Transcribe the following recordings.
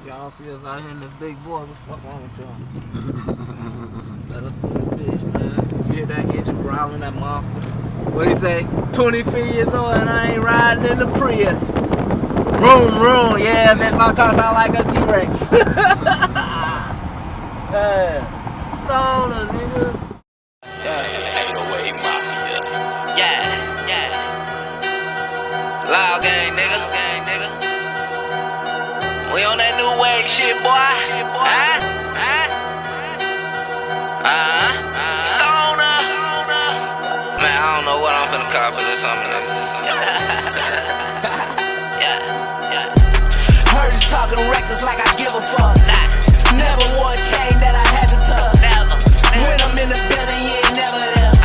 Y'all see us out here in this big boy, what the fuck wrong with y'all? Let us do this bitch, man. You hear that engine growling, that monster? What do you say? 23 years old and I ain't riding in the Prius. Room, room, yeah, man, my car sound like a T-Rex. Stoner, nigga. Yeah. Loud gang, nigga. We on that new wave shit, boy. Stoner. Man, I don't know what I'm finna call for this something. Yeah. Heard you talking reckless like I give a fuck. Never wore a chain that I had to tuck. When I'm in the building, you ain't never there.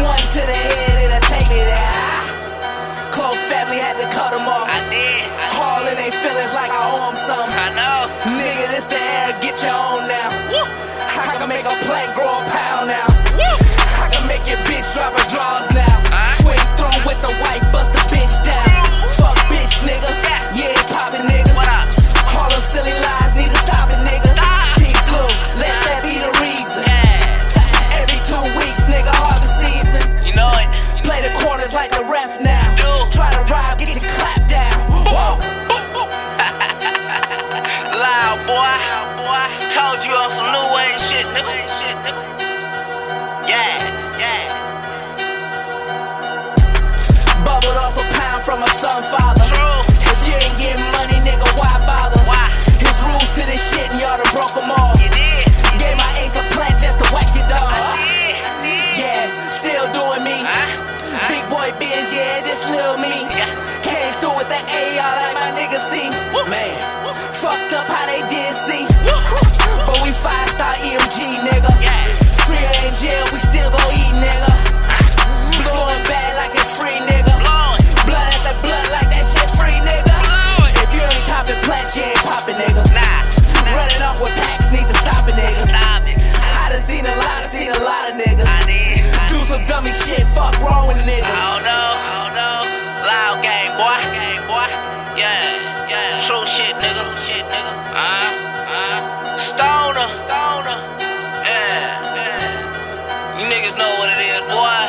One to the head, it'll take me there. Close family had to cut them off. I did. Hauling they feelings like I owe them something. I know. Nigga, this the air, get your own now. Woo. I can make a plant grow a pound now. Woo. I can make your bitch drop her drawers now. Swing through with the white, bust the bitch down. Fuck bitch, nigga. Yeah, poppin', nigga. What up? All them silly lies need to stop it, nigga. T-flu, let that be the reason. Every 2 weeks, nigga, harvest season. You know it. Play the corners like the ref now. Try to ride, get your clap down. Whoa. Loud boy. Told you on some new wave shit, nigga. Yeah. Bubbled off a pound from a son father. If you ain't getting money, nigga, why bother? His rules to this shit and y'all done broke them all. You did. Gave my ace a plant just to whack your dog. Yeah, still doing me. Big boy binge, yeah, just little me. Came through with the AR like my nigga see. Man, fucked up how they did see. But we 5-star EMG, nigga. Free or in jail, we still gon' eat, nigga. Blowing bad like it's free, nigga. Blood after blood like that shit free, nigga. If you ain't topping plants, you ain't poppin', nigga. Running off with packs, need to stop it, nigga. I done seen a lot of niggas. Do some dummy shit, fuck wrong with niggas. I don't know. Loud gang, boy. Yeah. True shit, nigga. Stoner. Yeah. You niggas know what it is, boy.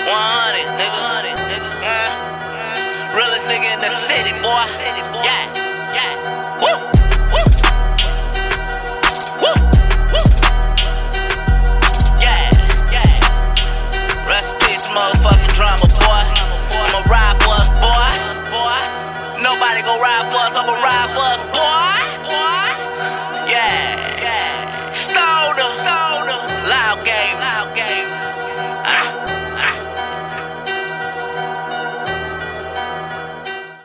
100, nigga. Realest nigga in the city, boy. Yeah. Woo. Yeah. Rest in peace, motherfucking drama, boy. I'ma ride for us, boy. Nobody gon' ride for us, I'ma ride for us, boy. Yeah. Stoner. Loud gang.